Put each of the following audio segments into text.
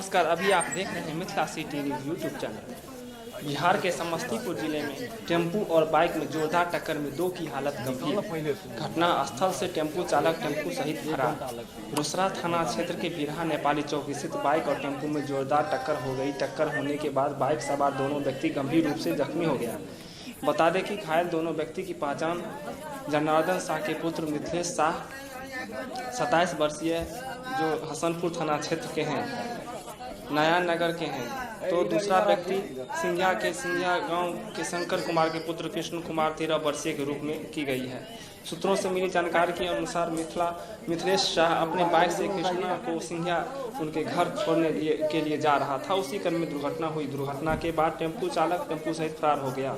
नमस्कार। अभी आप देख रहे हैं Mithila city news YouTube channel. Bihar के समस्तीपुर जिले में टेम्पू और बाइक में जोरदार टक्कर में दो की हालत गंभीर। घटना स्थल से टेम्पू चालक टेम्पू सहित फरार। रोसड़ा थाना क्षेत्र के बिरहा नेपाली चौक स्थित बाइक और टेम्पू में जोरदार टक्कर हो गई। टक्कर होने के बाद बाइक सवार दोनों व्यक्ति गंभीर रूप से जख्मी हो गया। बता दें कि घायल दोनों व्यक्ति की पहचान जनार्दन शाह के पुत्र मिथिलेश शाह 27 वर्षीय जो हसनपुर थाना क्षेत्र के हैं, नया नगर के हैं, तो दूसरा व्यक्ति सिंघिया गांव के शंकर कुमार के पुत्र कृष्ण कुमार 13 वर्षीय के रूप में की गई है। सूत्रों से मिली जानकारी के अनुसार मिथिलेश शाह अपने बाइक से कृष्णा को सिंघिया उनके घर छोड़ने के लिए जा रहा था। उसी क्रम में दुर्घटना हुई। दुर्घटना के बाद टेम्पू चालक टेम्पू सहित फरार हो गया।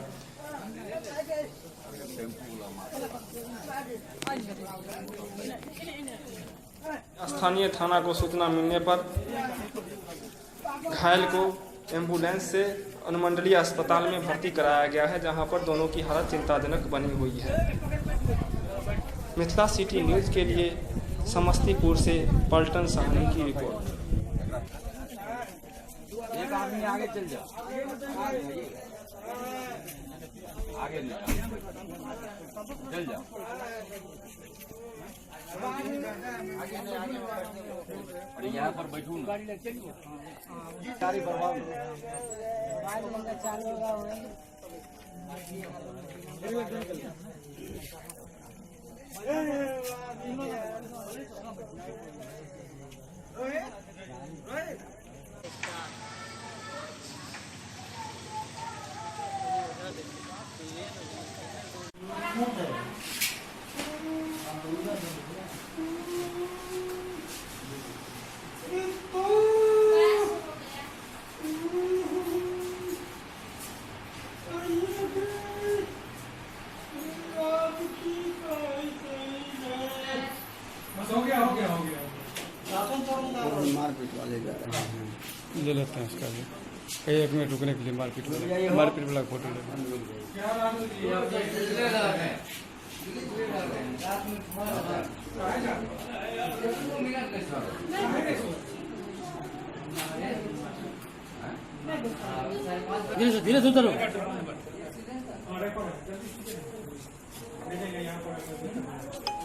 स्थानीय थाना को सूचना मिलने पर घायल को एम्बुलेंस से अनुमंडलीय अस्पताल में भर्ती कराया गया है, जहां पर दोनों की हालत चिंताजनक बनी हुई है। मिथिला सिटी न्यूज़ के लिए समस्तीपुर से पलटन साहनी की रिपोर्ट। एक आदमी आगे चल जाओ, आगे चल जाओ। अरे यहाँ पर बैठू ना, सारी बर्बाद मारपीट वाले जा रहे हैं, ले लेते हैं इसका भी। एक मिनट रुकने के लिए मारपीट वाला फोटो ले। धीरे से उतरो।